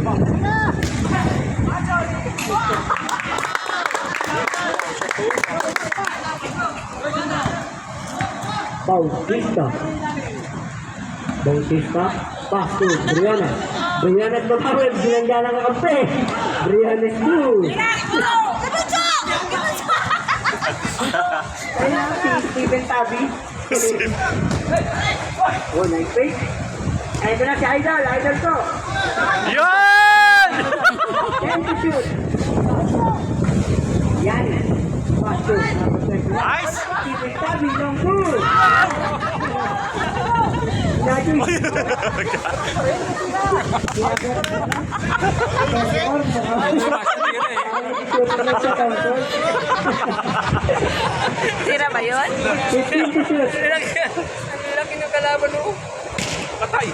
Bautista. Bautista. Pasto. Brianes. Brianes Bapawid. Binangga ng kape. Brianes 2. Kaya si Steven Tabi. Oh, nice fake. Ay, ito na si Idol. Idol to. Yun! Time to shoot. Yan. Pasto. Nice! Steven Tabi. Long good. Sira ba yun? Laki ng kalaban mo. Patay!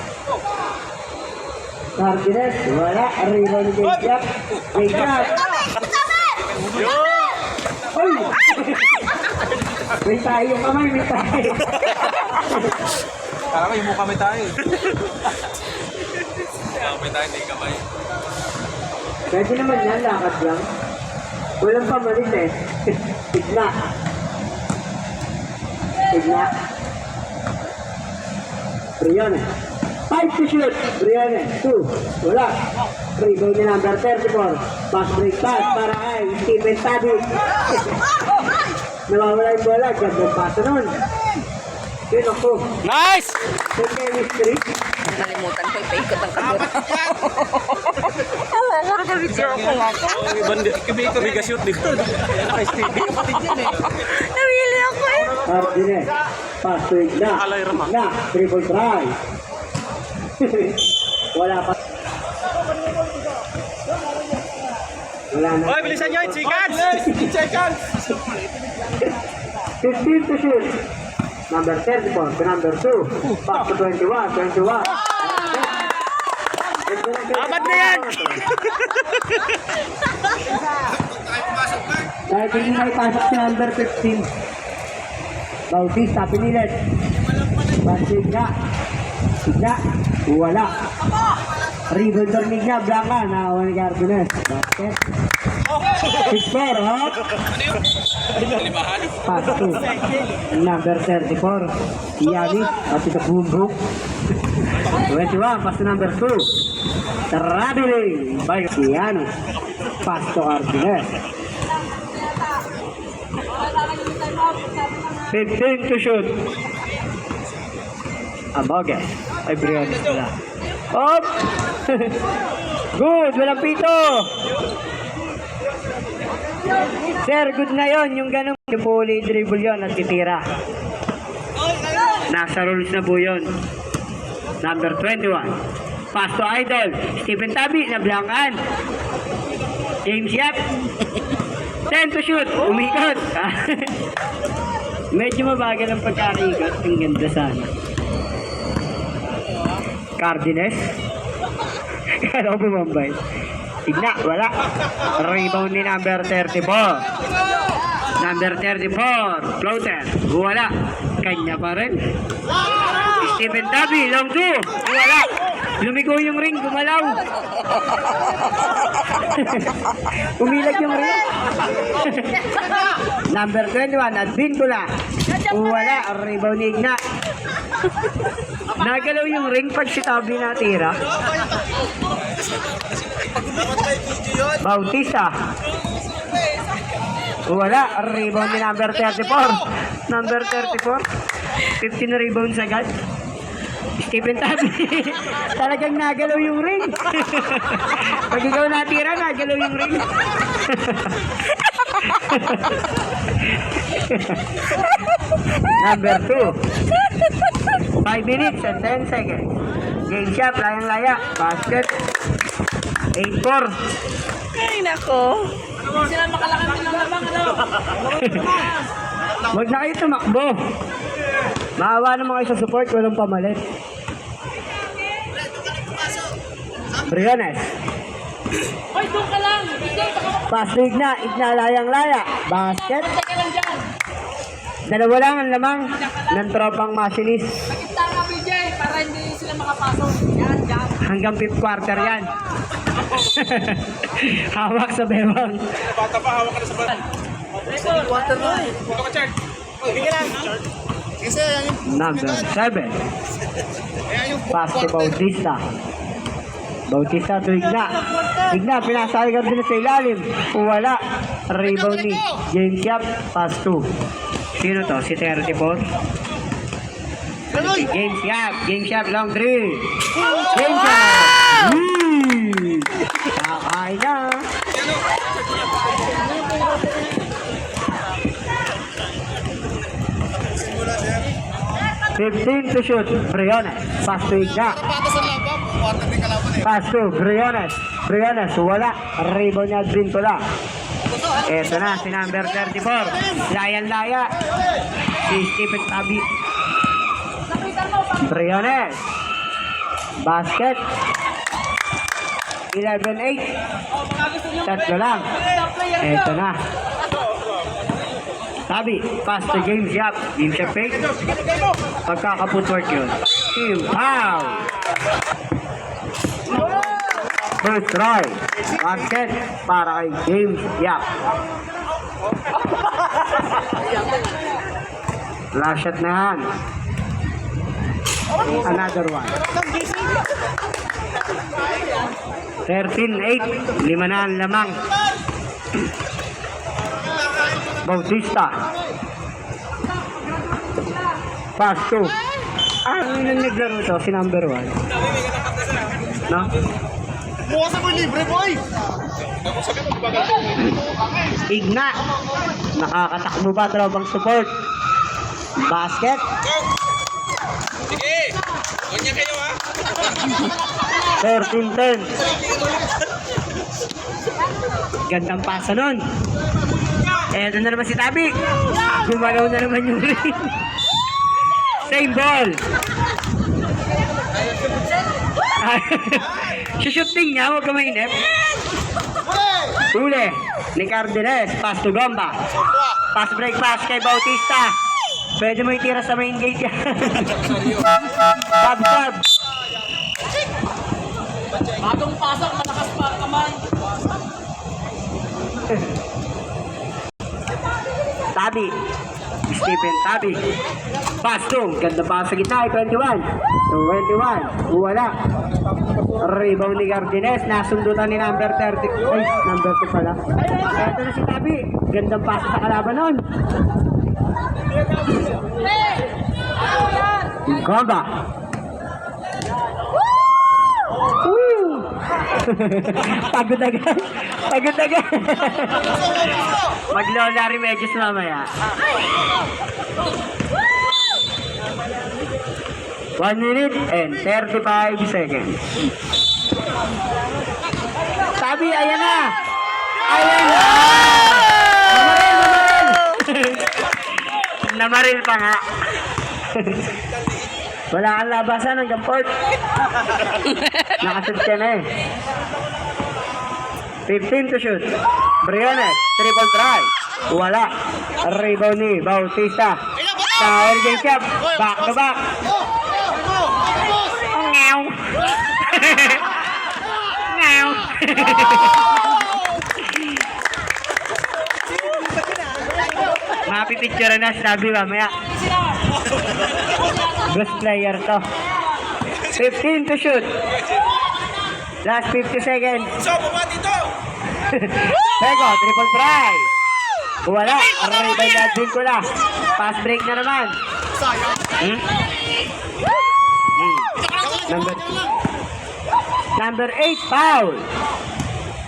Martinez, wala. Arriba ni Jacob. Jacob. Yun! Uy! May tayo kamay, may tayo. Kala ko yung mukha may tayo. May tayo, hindi kamay. Pwede naman yan, lakad lang. Walang pamalit eh. Tigna. Tigna. Brianne. 5 to shoot. Brianne. 2. Wala. Rebound ni number 34. Pass break pass para kay Steven Tabi. Nawawala yung bola. Gandang paso nun. Yun ako. Nice! Yung chemistry. Nalimutan ko, ipaikot ang kabot. Oo, kung nag-video ako nga ko. Kami ka-shoot dito. Naka-steve. Kapatid yan eh. Nawili ako eh. Martinez. Pass break na. Alay rama. Na. Triple try. Wala pa. Wala na. Hoy, bilisan nyo! Chikans! Chikans! 15 to shoot. Number 34 to number 2. Back to 21. 21. Amat na yan! Dahil hindi may pasok si number 15. Bautista, pinilit. Basig na. Signa. Wala. Rebound turning niya. Blanca. Nakawa ni Cardenas. Basket. 6-4. Hop. Pass to number 34. Yani. At ito bumbuk. 21. Pass to number 2. Traveling by Piano. Pass to Cardenas. 15 to shoot. Aboge. Ay, Brianne sila. Hop! Good! Walang pito! Sir, good na yon. Yung ganun. Yung fully dribble yon at titira. Nasa rules na po yun. Number 21. Pass to Idol. Stephen Tabi na blankan. James Yap. 10 to shoot. Umikot. Medyo mabagal ang pagkakikot. Ang ganda sana. Cardenas. Kala ko bumambay. Tigna, wala. Rebound ni number 34. Number 34. Floater. Wala. Kanya pa rin. Stephen Tabi. Long 2. Wala. Lumigo yung ring. Gumalaw. Umilag yung ring. Number 21. At Vincula. Wala. Rebound ni Igna. Nagalaw yung ring pag si Tabi natira. Bautista. Wala. Rebound ni number 34. Number 34. 15 na rebounds agad. Stephen Tabi. Talagang nagalaw yung ring. Pag ikaw natira, nagalaw yung ring. Number 2. 5 minutes and 10 seconds. Game shot, layang-laya. Basket. 8-4. Ay, nako. Hindi sila makalakan ng lamang, ano? Huwag na kayo tumakbo. Maawa naman kayo sa support, walang pamalit. Briannes. Hoy, doon ka lang. Pass to Igna. Igna layang-laya. Basket. Teka lang dyan. Dalawa lang ang lamang ng tropang Masinis. Pakita ka, BJ, para hindi sila makapasok. Yan, yan. Hanggang 5th quarter yan. Hawak sa bewang. Bata pa, hawak ka na sa balan. Water na eh. Ito ka, Chard. Bigyan lang. Kasi yan yung... Number 7. Pass to Bautista. Bautista to Igna. Igna, pinasaligan din sa ilalim. Wala. Rebound ni James Yap. Pass to. Sino to? Si 34? James Yap. James Yap, long 3. James Yap! Kakain na. $15 to shoot. Briones. Pass to Igna. Patas ang labang. Water din kalaban eh. Pass to Briones. Briones, wala. Rebound niya, Advintola. Eto na, si number 34. Layan-laya. Si Stephen Tabi. Briones. Basket. 11-8. Tatlo lang. Eto na. Tabi, pass to James Yap. James Yap fake. Pagkaka-footwork yun. Team foul. First try. Basket para kay James Yap. Last shot na yan. Another one. 13-8. 5 na ang lamang. Bautista. Pass to. Ano nang naglaro to? Si number 1. No? Bukas ako libre, boy! Igna. Nakakatakbo ba tropang support? Basket. Sige! Ganyan kayo ha! 13-10. Gandang pasa nun. Eto na naman si Tabi. Gumalaw na naman yung ring. Same ball. Shooting niya, huwag ka mainip. Huli ni Cardenes. Pass to Gomba. Pass break pass kay Bautista. Pwede mo itira sa main gate yan. Sub. Bagong pasok, malakas pa kamay. Tabi. Stephen Tabi. Pass to. Ganda pa sa gitna. 21. Wala. Rebound ni Gardines. Nasundutan ni number 30. Ay, number 2 pala. Ito na si Tabi. Gandang paso sa kalaban nun. Gomba. Pagod agad. Maglola remedios mamaya. 1 minute and 35 seconds. Sabi, ayan na! Namaril pa nga. Wala kang labasan hanggang port. Nakasut ka na eh. 15 to shoot. Briones, triple try. Wala. Rebound ni Bautista. Sa James Yap. Back to back. Ngaw. Ngaw. Mapipicture na sabi mamaya. Best player to. 15 to shoot. Last 50 seconds. So, baba dito! Pego, triple try. Wala. Aray by Advin ko na. Pass break na naman. Number 8, foul.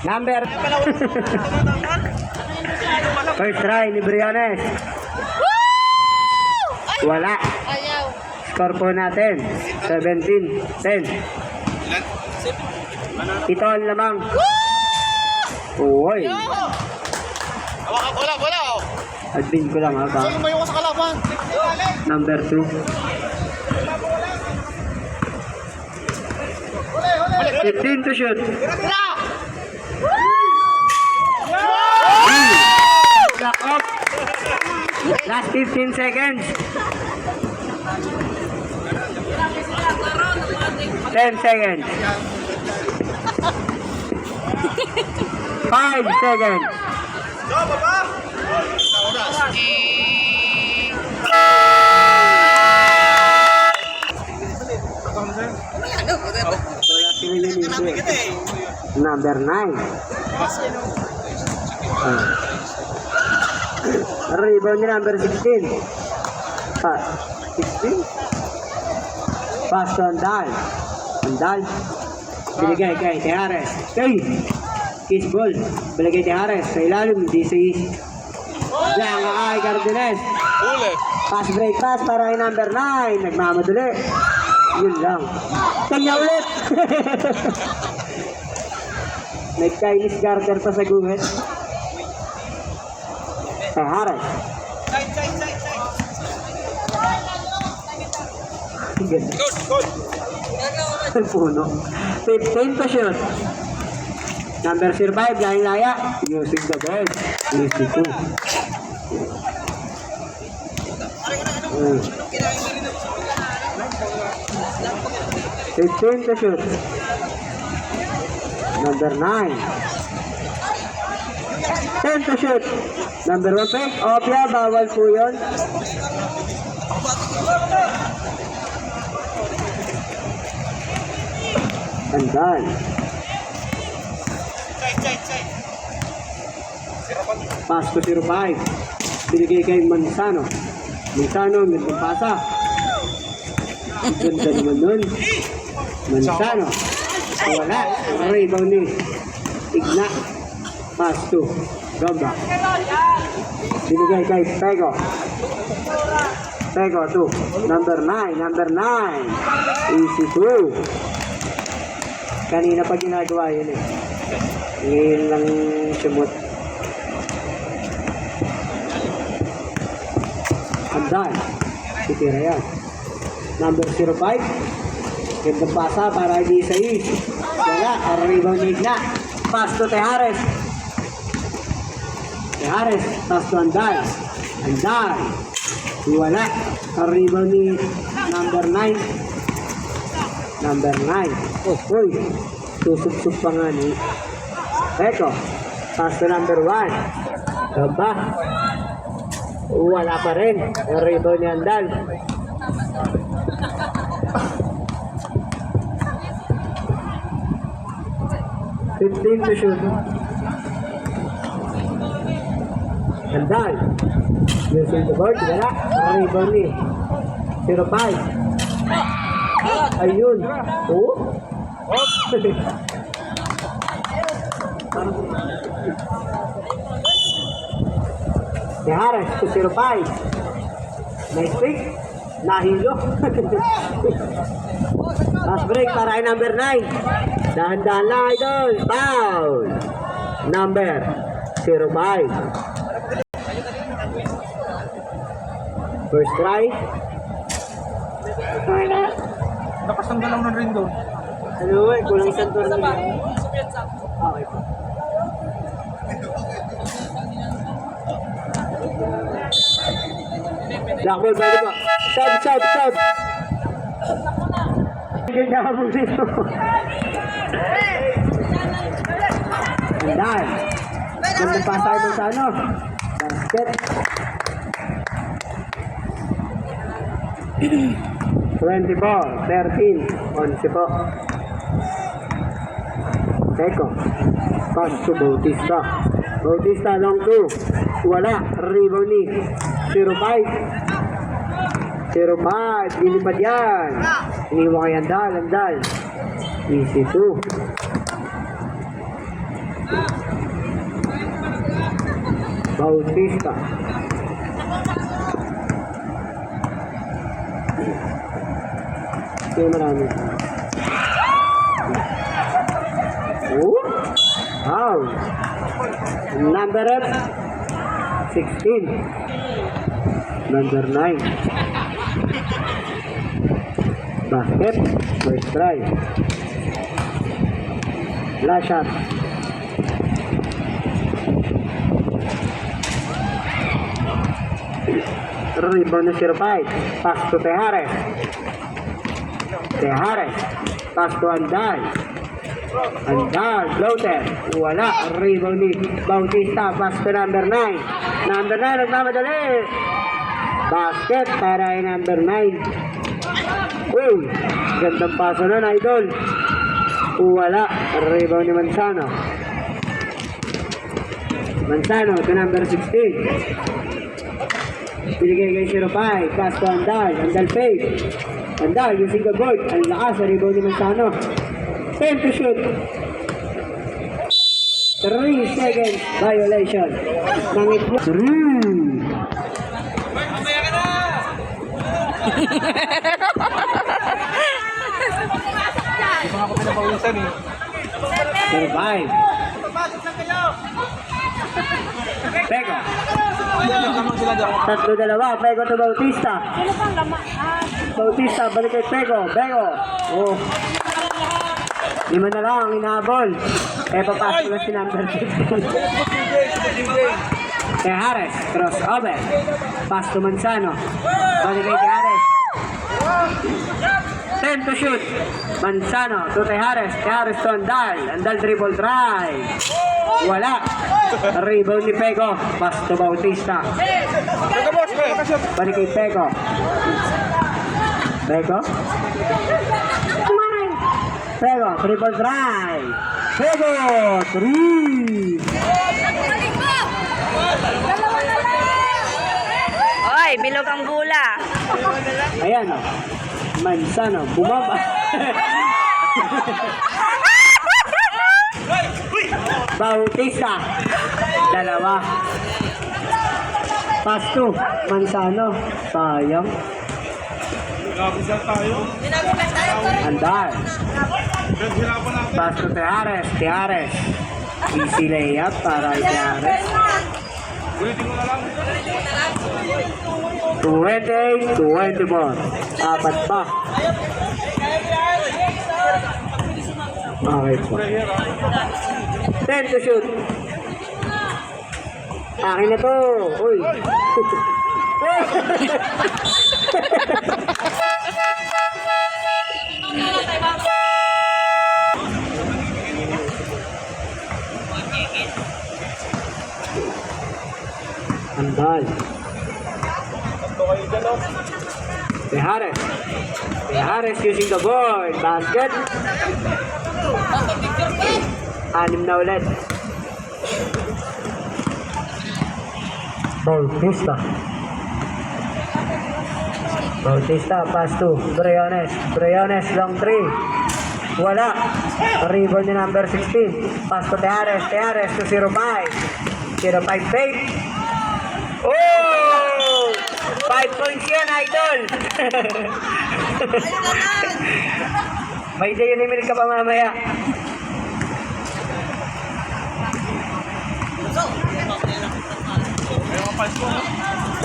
Number... First try ni Briones. Wala. Score po natin. 17-10. Ito ang lamang. Uy. Wala! Admin ko lang ha. Saan lumayo ka sa kalaban? Number 2. 15 to shoot. Block up. Last 15 seconds. 10 seconds. 5 seconds. Number 9. Rebound niya number 16. 16. Pass to Andal. Andal. Binigay kay Tejares. Kiss ball. Binigay Tejares. Sa ilalim. Hindi sa east. Diyan ang ay Cardines. Pass break pass para kay number 9. Nagmamadali. Yun lang. Kanya ulit. May Chinese garter pa sa guhit. Tejares. Ang puno. 15 to shoot. Number 05, laya-laya. Using the ball. Easy 2. Fifteen to shoot. Number 9. 10 to shoot. Number 1 pick. Opya, bawal po yun. Andal. Pass to 05. Binigay kay Manzano. Manzano, gandang pasa. Ganda naman nun. Manzano. Wala. Ang rebound ni Igna. Pass to Gamba. Binigay kay Pego. Pego to number 9. Number 9. Easy 2. Kanina pa ginagawa yun eh. Ngayon lang sumot. Andal. Titira yan. Number 05. Gandang pasa para hindi sa east. Wala. Ang rebound ni Igna. Pass to Tejares. Tejares. Pass to Andal. Andal. Wala. Ang rebound ni number 9. Number 9. Uy. Susub-sub pa nga ni Eko. Pass to number 1. Gamba. Wala pa rin. Ang rebound ni Andal. Fifteen to shoot. Andal. Using the board. Wala. Ang rebound ni 05. Ayun. Oh. Tejares to 05. Nice pick. Nahilo. Last break para kay number 9. Dahan-dahan lang idol. Foul. Number 05. First try. Nakasanggalang na rin doon. Ano eh, kulang isang turno lang. Okay po. Blackball, bago po. Sub. Ganda mo dito. Andal. Ganda pa tayo sa ano. Basket. 24, 13, 11 po. Teko. Pass to Bautista. Bautista long 2. Wala. Rebound ni 05. 05. Lilipad yan. Iniwa kay Andal. Easy 2. Bautista. Ito marami. Oh. Wow. Number 16. Number 9. Basket. First try. Last shot. Rebound na 05. Pass to Tejares. Pass to Andal. Andal, floater. Wala. Rebound ni Bautista. Pass to number 9. Number 9, nagmamadali. Basket para kay number 9. Uy, gandang paso nun, idol. Wala. Rebound ni Manzano. Manzano to number 16. Binigay kay 05. Pass to Andal. Andal fake. Andal using the board. Ang lakas sa rebound ni Manzano. 10 to shoot. 3 seconds violation. Nangit mo. 3. Hindi pa ako pinapawisan eh. Survive. Pego. Lamang sila dyan. 3-2. Pego to Bautista. Bautista, balik kay Pego. Pego. Oh. 5 na lang ang inahabol. Papasok na si number 15. Kay Harris. Crossover. Pass to Manzano. Balik kay Harris. 10 to shoot. Manzano to kay Harris. Kay Harris to Andal. Andal dribble drive. Wala. Rebound ni Pego. Pass to Bautista. Balik kay Pego. Pego. Pego. Dribble drive. Pego. 3. Oy, bilog ang bula. Ayan o. Manzano. Bumaba. Bautista. 2. Pass to Manzano. Sayang. Nakapisal tayo. Andal. Hirapan natin. Pass to Tejares. Tejares. Easy layup para kay Tejares. Ulitin mo na lang. 28-24. Apat pa. Okay po. 10 to shoot. Akin na to. Uy. Andal. Tejares. Tejares using the board. Basket. 6 na ulit. Bautista. Bautista, pass to Briones. Briones, long 3. Wala. Rebound ni number 16. Pass to Tejares. Tejares to 05. 05 fake. Oh! 5 points yan, idol! May day yun ka pa mamaya.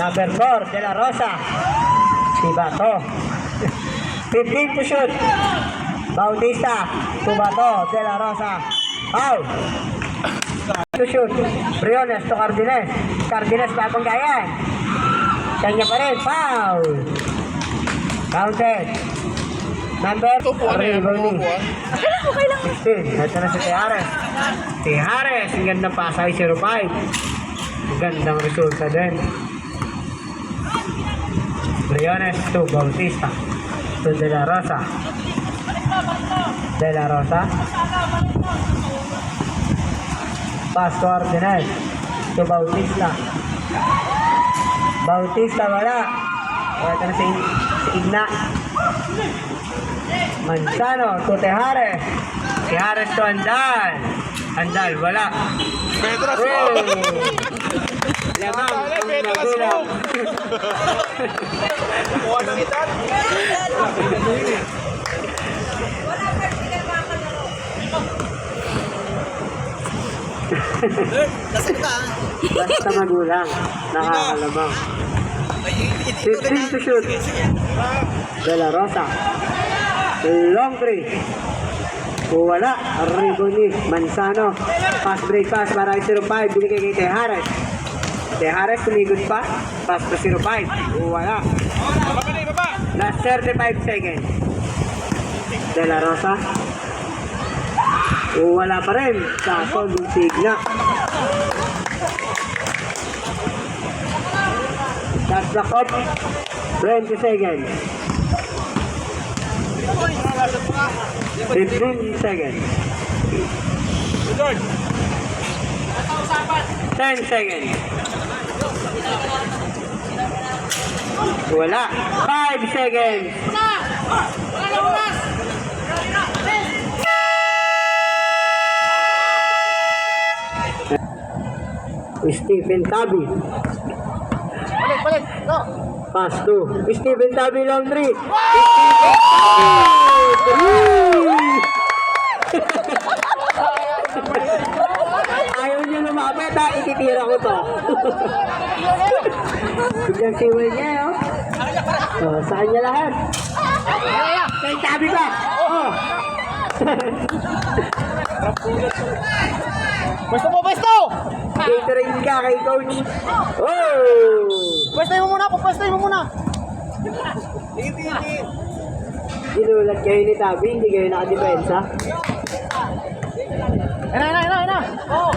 Number 4, De La Rosa. Si Bato. 15 to shoot. Bautista. To Bato. De La Rosa. Foul. To shoot. Briones to Cardines. Cardines bagong gaya. Kanya pa rin. Foul. Counted. Number 3. Rebounding. 16. Ito na si Tejares. Tejares. Ang gandang pasay 05. Gandang resulta din. Briones to Bautista. To De La Rosa. De La Rosa. Pass to Ardenel. To Bautista. Bautista wala. Ito na si Igna. Manzano to Tejares. Tejares to Andal. Andal wala. Petras mo. Oh! Lamang ang nagulang. Kuha ng itan. Basta magulang. Nakakalamang. 15 to shoot. De La Rosa. Long 3. Wala. Rebound ni Manzano. Pass break pass para kay 05. Binigay kay Tejares. Tejares tumigod pa. Pass to 05. Wala. Last 35 seconds. De La Rosa. Wala pa rin. Kaso, Gonzaga. Shot clock up. 20 seconds. 15 seconds. 10 seconds. Wala. 5 seconds. Stephen Tabi. Balik, go. Pass to Stephen Tabi long 3. Ayaw niyo lumapit ha, ititira ko to. Biglang siway niya oh. Sa kanya lahat. Kay Tabi ba? Oh. Pwesto! Catering ka kay coach. Oh! Pwesto mo muna. Ginulat kayo ni Tabi, hindi kayo nakadepensa. Ina. Oh.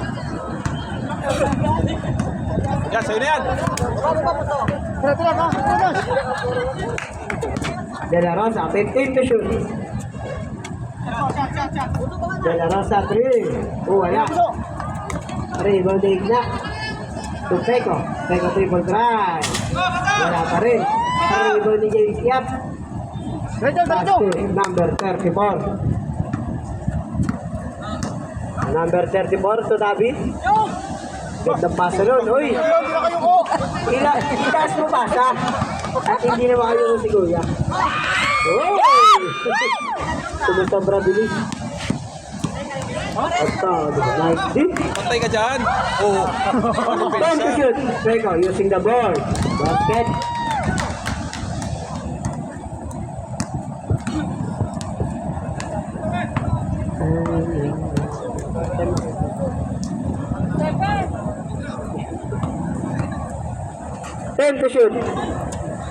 Yan, sa'yo na yan. Tira. De La Rosa, 15 to shoot. De La Rosa, 3. Oh, wala. Rebound na Igna. To Peko. Peko triple try. Wala pa rin. Rebound ni James Yap. Pass to number 34. Number 34 to David. Gandang pasa nun. Uy! Itaas mo pasa. At hindi na makayo si Kuya. Uy! Sumusobra bilis. Ito, nice deep. Pantay ka dyan. Oo. Time to shoot. Peko using the ball. Basket. Time to shoot.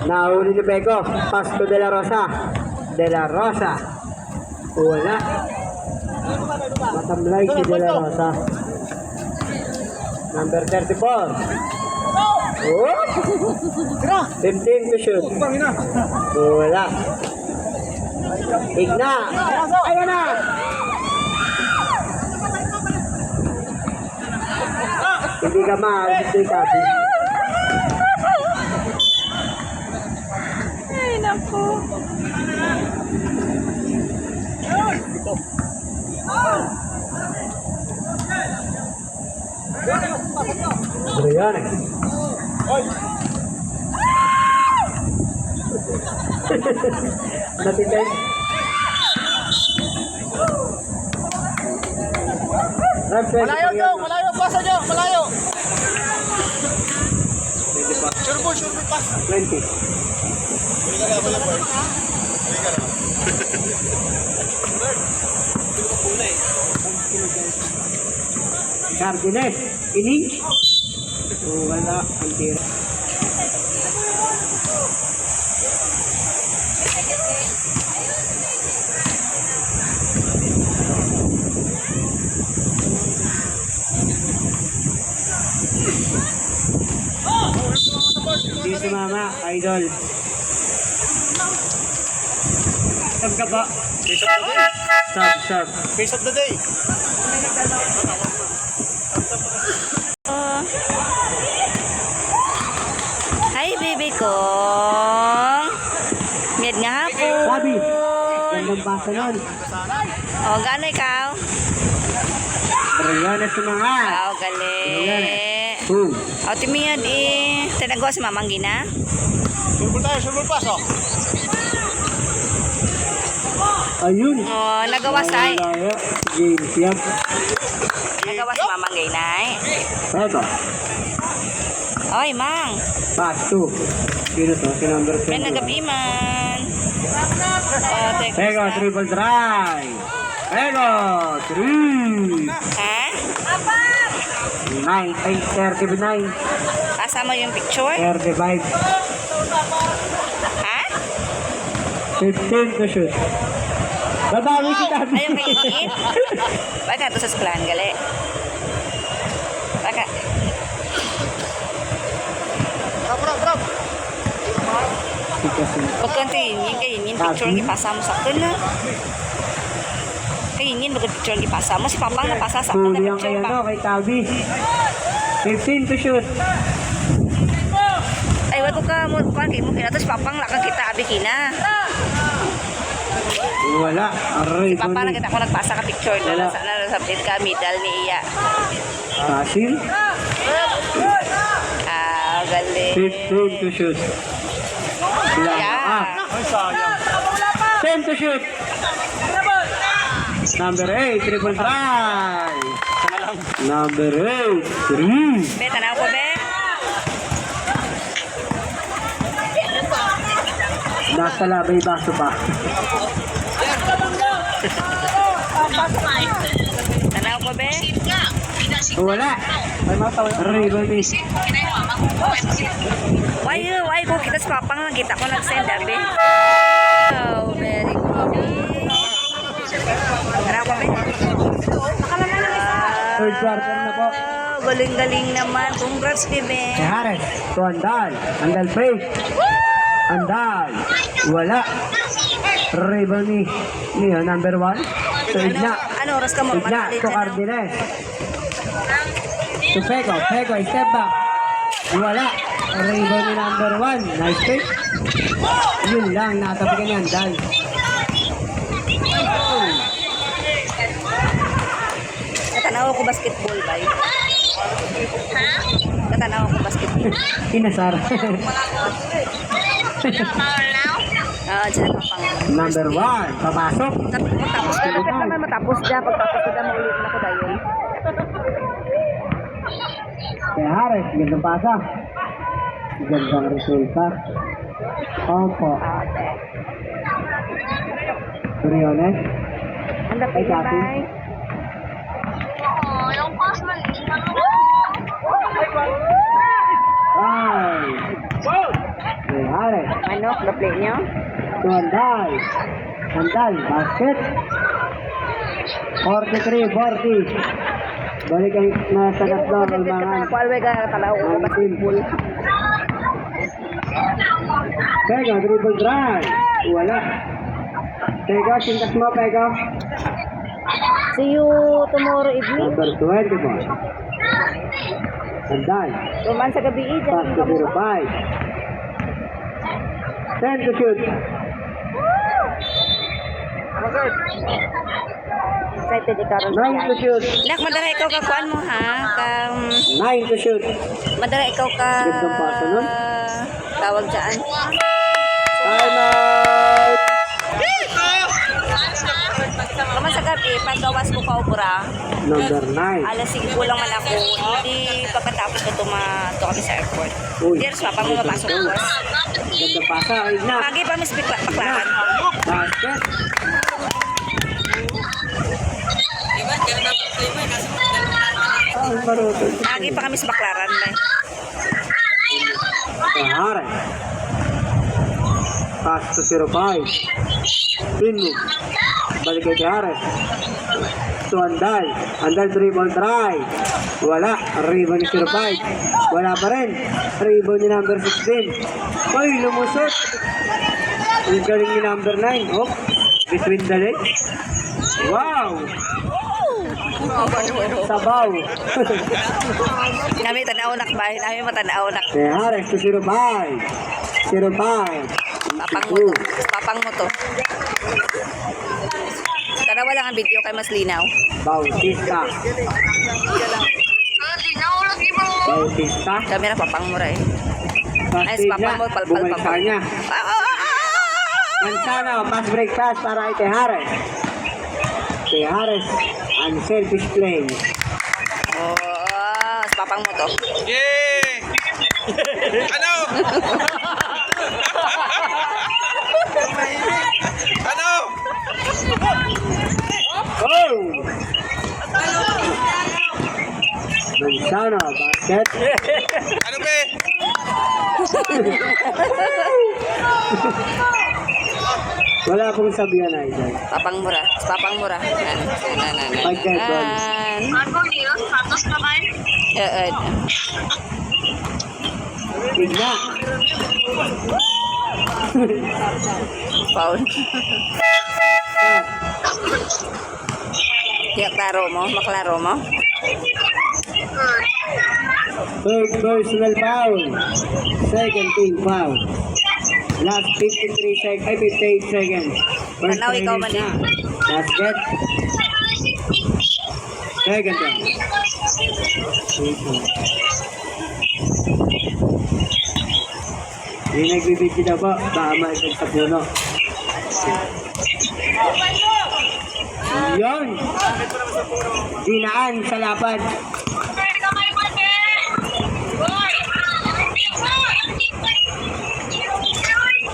Nahuli ni Peko. Pass to De La Rosa. De La Rosa. Wala. Matamlay si De La Rosa. Number 34. Oh! 15 to shoot. Wala. Igna. Ayan na. Hindi ka maalis si Tabi. Ay, naku. Ano yan eh? Natitay. Malayo, pasa nyo, malayo. Sure ball, pass. 20. Cardines, innings. Wala ang tira. Hindi sumama, idol. Sab ka ba? Sab. Face of the day. Hi, baby ko. Ngit nga hapon. Sabi, gandang pasa nun. O, gaano ikaw? Brianna sumangat. Wow, gali. Boom. O, timiyad eh. Tinagawa si Mamang Gina? Sure ball pass, oh. Ayun. O, nagawa sa... Wala, James Yap. Nagawa si Mamang Gina eh. Ito. Oy, Mang. Pass to. Sino to? Si number 2. May nagabiman. O, teka. Pego, triple try. Pego, 3. Ha? 39. Kasama yung picture? 35. Ha? 15 to shoot. Babawi si Tabi. Ayaw kainin. Baka ito sa sklan, gali. Baka. Bravo. Pag kanto kainin, picture ang ipasa mo sa akin na. Kainin, baga picture ang ipasa mo. Si Papang napasa sa akin Huli na ang picture kay pa. kay Tabi. 15 to shoot. Ay, wag ko ka mo, kuhan kayo mo kina. Tapos Papang lakang kita, abi kina. Wala. Aray, Papa na kita ko nagpasa ka picture na Wala. sa update ka, middle ni Iya. Fasil. Ah, galing. 15 to shoot. Yeah. Ay, sayang. 10 to shoot. Number 8, triple try. Number 8, 3. Be, tanaw ko, be. Nasa labay baso pa. Tanaw ko, be. Wala. Rebound is. Why ko kita sa Papang lang kita ko nag-send, abi. Oh, very good. Tanaw ko, be. Third quarter na po. Galing-galing naman. Congrats, Bebe. Si Harris. To Andal. Andal break. Andal. Wala. Rebound ni. Niyo, number 1. So, Igna. Ano oras ka mo? Igna. Matalit To ka na. Cardenes. To Pego. Pego. Step back. Wala. Rebound ni number 1. Nice pick. Yun lang. Natabi ka ni Andal. Natanaw ko basketball, bay. Natanaw ko basketball. Inasar. Ah, dyan ang Papang. Number 1. Papasok. Matapos ka. Bakit naman matapos dyan? Pagtapos ka dyan, maulit na ko dahil. Si Harris. Gandang pasa. Gandang resulta. Opo. Turiones. Ang dapat Ay, na, Kathy. bay. Ay. Si Harris. Manok, na-play nyo? To Andal. Andal. Basket. 43-40. Balik ang nasa tatlo ng mga Kualwe ka talaw ko basketball. Pega, dribble drive. Wala. Pega, sintas mo, Pega. See you tomorrow evening. Number 24. Andal. Tuman sa gabi, Pass dyan. to 05. 10 to shoot. Excited ikaw ron. 9 to shoot. Nak, madara ikaw ka kuan mo ha. 9 to shoot. Madara ikaw ka... Gandang paso nun. Tawag dyan. Time out. Kaman sa gabi, paggawas ko ka ubra. Number 9. Alas 5 lang man ako. Hindi pagkatapos ko tumato kami sa airport. Uy. Dears, papa mo mapasok ko. Ganda pasa. Igna. Pagi pa mis baklaran. Basket. Ay, marutol. Pagi pa kami sa baklaran. Bay. Sahara. Pass to 05. Pinmove. Balik kay Harris. To Andal. Andal dribble try. Wala. Rebound ni 05. Wala pa rin. Rebound ni number 16. Ay, lumusot. Ang galing ni number 9. Oh, between the legs. Wow! Sabaw. Nami tanaw nak ba? Nami matanaw nak. Si Harris to 05. 05. Papang mo to. Papang mo to. Tanawa lang ang video kay mas linaw. Bautista. Bautista. Camera papang mo rin. Ay, Pastilla. papang mo, palpal Bumay papang. niya. Mansana, pass break pass para kay Harris. Kay Harris, unselfish play. Oh, papang mo to. Yay! Ano? Ano? Oh! Mansana, basket. Ano be? Wala pong sabihan na idol. Papang mura. Papang mura. Yan. Pagkat Yan. Tigna. Paul. Tiyak taro mo? Maklaro mo? Third personal foul. Second team foul. Last 53 seconds, 58 seconds. First Tanaw, ikaw minute man na. Basket. Second round. Hindi nagbibigay na po. Baka maisag sa puno. Yun. Dinaan sa lapad.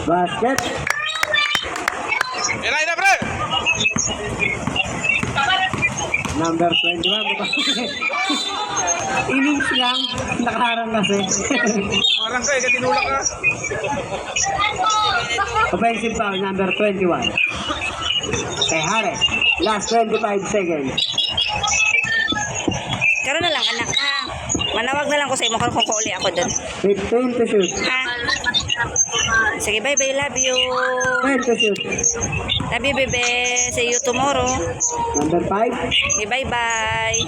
Basket. Yan na, pre! Number 21. Innings lang. Nakaharang kasi. Parang ka, tinulak ka. Offensive foul, number 21. Kay Harris. Last 25 seconds. Karoon na lang, anak ha. Manawag na lang ko sa imo kung kauli ako doon. 15 to shoot. Ha? Sige, bye-bye. Love you. 10 to shoot. Love you, bebe. See you tomorrow. Number 5. Okay, bye-bye.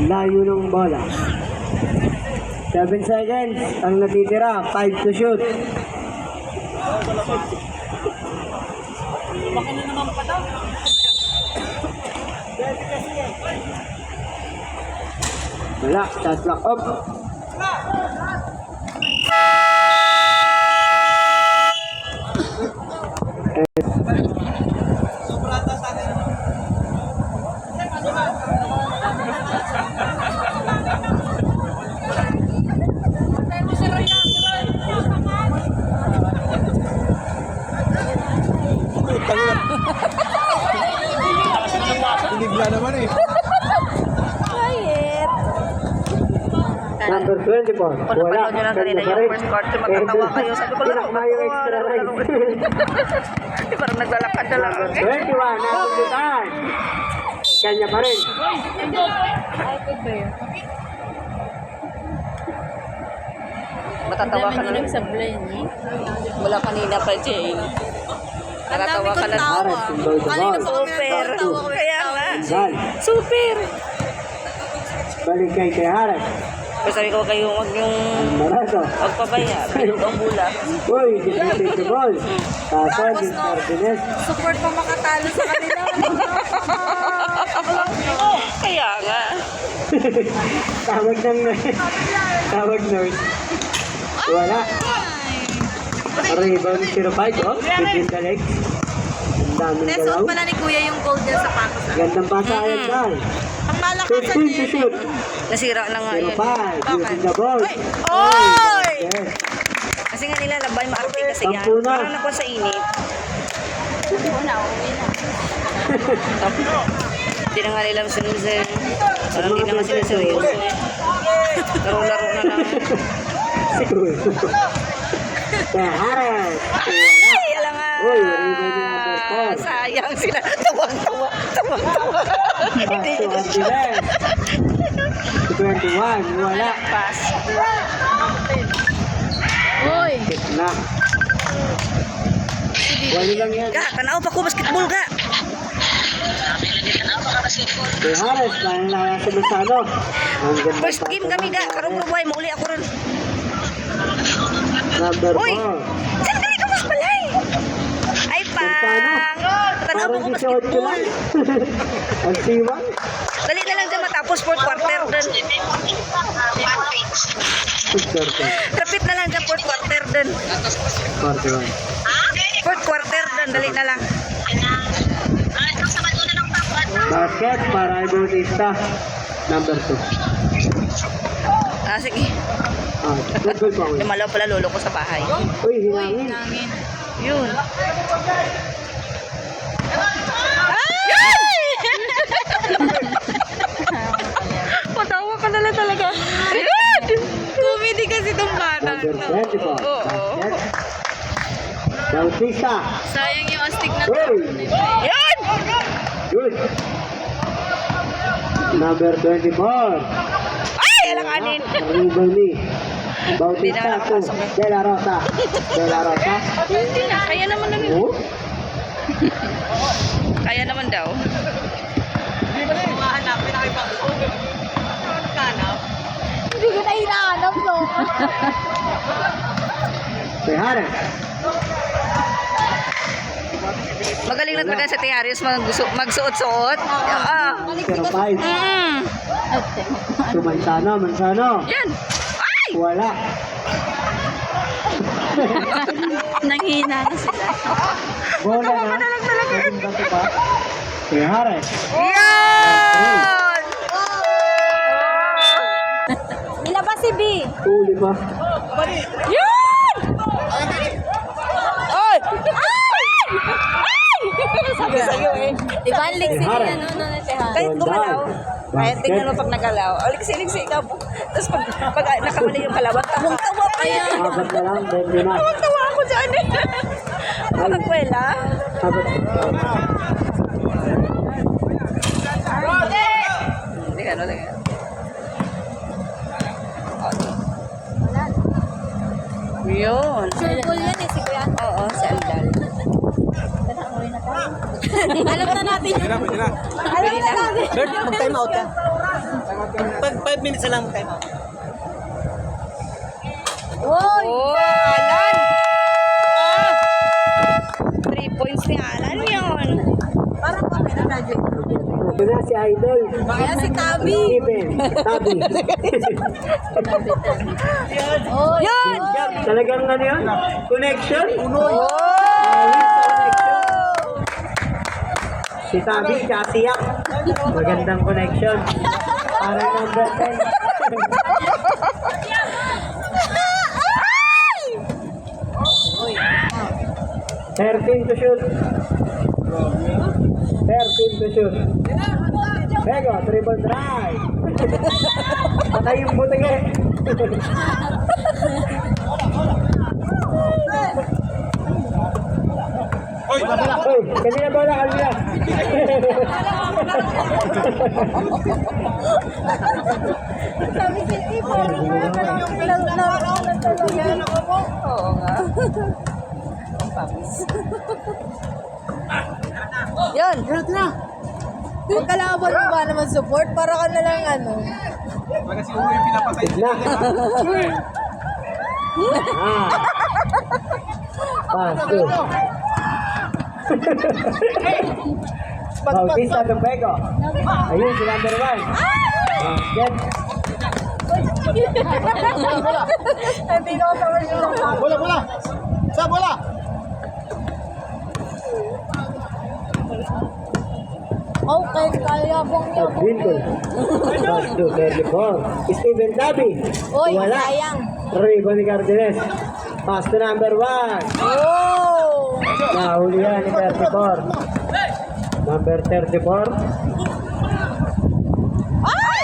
Layo ng bola. 7 seconds. Ang natitira, 5 to shoot. Wala, shot clock up. Binigla naman eh. Quiet. Number 24. Wala. Napanood nyo lang kanina yung first quarter, magkatawa kayo. Sabi ko, laro, Tinakma yung extra right. Parang naglalakad na lang. Number 21. Napundutan. Kanya pa rin. Matatawa ka na lang. Mula kanina pa, Jane. Natatawa ka na. Harris, control the ball. Super. Kaya nga. Gal. Super. Balik kay Harris. Pero sabi ko kayo, huwag yung Marato. magpabaya. Bilog ang bula. Uy, defeated the ball. Kaso, Vince Martinez. Support pa makatalo sa kanila. Kaya nga. Tawag ng tawag nurse. Wala. Rebound 05, oh. Between the legs. Ang daming Nesuot galaw. pala ni Kuya yung gold niya sa patos. Gandang pasayan dahil. Ang malakasan 15 to niya. shoot. Nasira na nga yun. 05, using the ball. Oy! Yes. Kasi nga nila labay maarte kasi yan. Sampu na. Parang nakuha sa init. Hindi na nga nila sinusin. Parang hindi na nga sinuseryoso eh. Laro-laro na lang. Siguro. Kaya Harris. Ay, alam nga. Uy, rebound yung number 4. Sayang sila. Tawang-tawa. Tawang-tawa. Pass to Angeles. 21, wala. Pass. Uy! Hit na. Wala lang yan. Ga, tanaw pa ko basketball ga. Kay Harris, parang nakasa na sa ano. Ang ganda First pa game sa kami ga. number. Karong rubuhay, mauli ako ron. Number 4. Uy! Sandali ka mas balay. Ay, pang. Tanaw pa ko basketball. Ang C1? Dali na lang dyan matapos fourth quarter dun. Rapid na lang dyan fourth quarter dun. 41. Fourth quarter dun, dali na lang. Basket para ay Bautista. Number 2. Ah, sige. Ah, good goal pa ako. Lumalaw pala lolo ko sa bahay. Uy, hinangin. Nangin. Yun. Patawa ka na lang talaga. Comedy kasi itong bata. Number 24. Oo. Basket. Bautista. Sayang yung astig na. Uy! Yun! Good. Number 24. Ay, alanganin. Riboni. Bautista Hindi na to. nakapasok. De La Rosa. De La Rosa. Hindi na, kaya naman lang yun. Oh? Kaya naman daw. Mahanapin na kayo ba? Hanap? Hindi ko na hinahanap, no? Tejares. Magaling na talaga sa Tiarios magsuot-suot. Ah. 05. Mm. To Manzano. Yan. Ay! Wala. Nanghina na sila. Bola na. Naging bato pa. Tejares. Yan! Nilabas si B. Uli pa. Yan! Ay! Sabi sa'yo eh. Di ba ang liksi Tejares. niya, no? Tejares. Kahit gumalaw. Kahit Basket. tingnan mo pag nagalaw. Aliksi-liksi ikaw po. Tapos pag nakamali yung kalaban, tawang-tawa pa yan. Apat na lang. 20 na. Tawang-tawa ako dyan eh. Pagkwela. Apat. Hindi ka, no? Yun. Sure cool yan eh, si Kuya. Oo, si Aldal. Alam na natin yun. Pwede na. Alam na natin. Bert, mag-time out ka. 5 minutes na lang mag-time out. Uy! Oh, Alan! 3 points ni Alan yun. Parang kami na graduate. Ito na si Idol. Kaya si Tabi. Steven. Tabi. Oh, Yun! Talagang ano yun? Connection? Oh! Si Tabi, kasiyak. Magandang connection. Parang number 10. 13 to shoot. 13 to shoot. Bego, triple try. Patay yung butig eh. Oy! Uy, kanina bola, kanina. sabi si Ipo. Oo nga. Yun! Kung kalaban mo ba naman support, para ka na lang ano. Baga si Ulo yung pinapatay. Na. Ah. Pasto. Bautista to Bego. Ayun, si number 1. Basket. Sabi ko sa Bola, bola! Sa bola! okay, kaya bong Advento. Pasto, 34. Steven Tabi. Uy, Wala. sayang. Ribbon ni Cardenes. Pasto number 1. Oh! Nahuli yan ni 34. Number 34.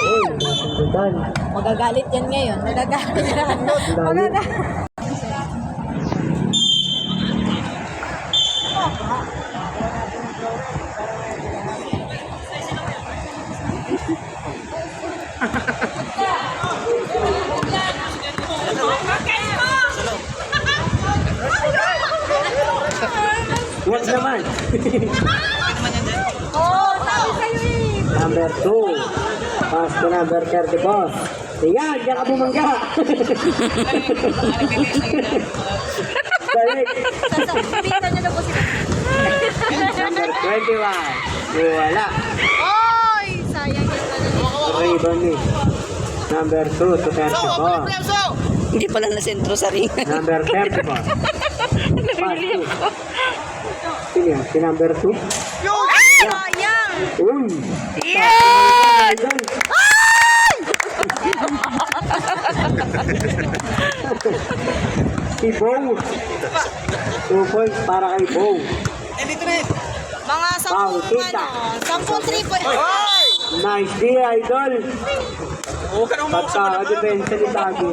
Uy, nasundutan. Magagalit yan ngayon. Magagalit yan. Magagalit. Huwag naman. Oh, sabi sa'yo eh. Number 2. Pass to number 34. Yan, diyan ka bumangga. Balik. Sasabitan niyo na po sila. Number 21. Wala. Oy! Sayang yan. Ribbon ni. Number 2 to 34. Hindi pala na sentro sa ring. Number 34. Pass to. Sino yan? Si number 2? Sayang! Uy! Yan! Si Bow. 2 points para kay Bow. Mga Wow, 10 kita. 3 point. Nice day, Idol. Huwag ka nang umausap na naman. Pagka-depensa ni Tabi.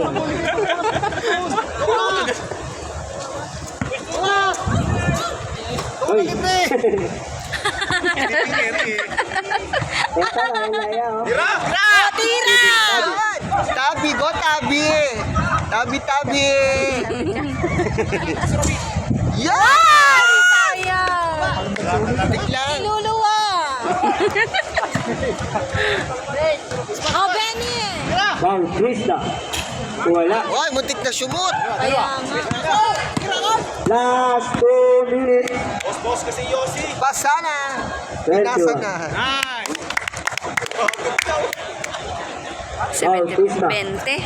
Uy. libre. Ito, ang laya, oh. Tira! Tira! Tabi ko, tabi. Tabi. Yan! Sayang. Biglang. Luluwa. Oh, Benny. Bautista. Wala. Oy, muntik na sumot. Kaya nga. Last 2 minutes. Basa na. Pinasa 21. na. 20.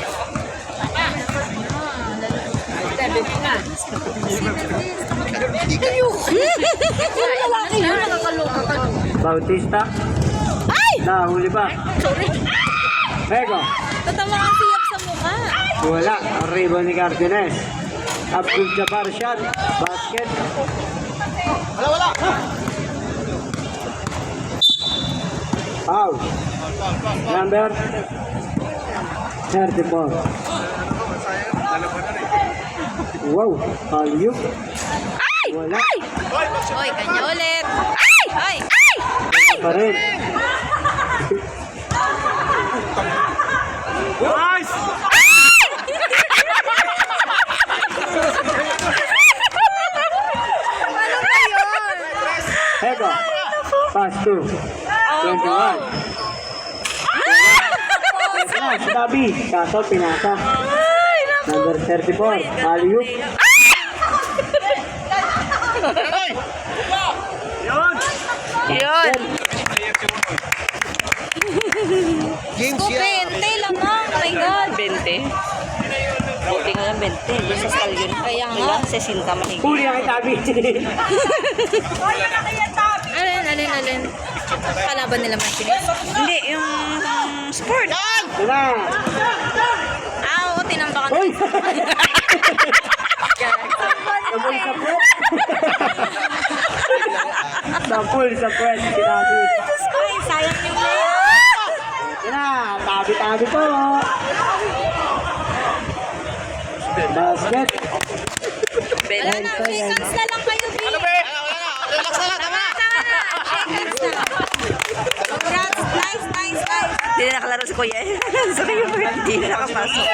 Yung lalaki yun, nakakaloka ka. Bautista. Ay! Nahuli pa. Pego. Tatama ang siyap sa mukha. Wala. Arriba ni Cardenas. Abdul Jabbar shot. Basket. Wala. Out. Number 34. Wow. Alley-oop. Wala. Oy, kanya ulit. Ay! Pa rin. Nice! Pego. Pass 2. 21. Sinabi. Kaso pinasa. Number 34. Alley-oop. Yun. Games yan. 20 lamang. Oh my God. 20. Buti nga lang 20. Doon sa stallion. Kaya nga. 60 mahigit. Huli ang itabi. Alin. Kalaban nila Martinez. Hindi, yung sport. Wala. Oo, tinambakan. Uy! Sabol sa puwet. Sabol sa puwet. Sinabi. Ay, sayang yung play. Ito na. Tabi-tabi po. Basket. 20. Seconds na lang kayo, B. Relax na lang. Tama na. Seconds na. Congrats. Nice. Hindi na nakalaro si Kuya. So, hindi na nakapasok.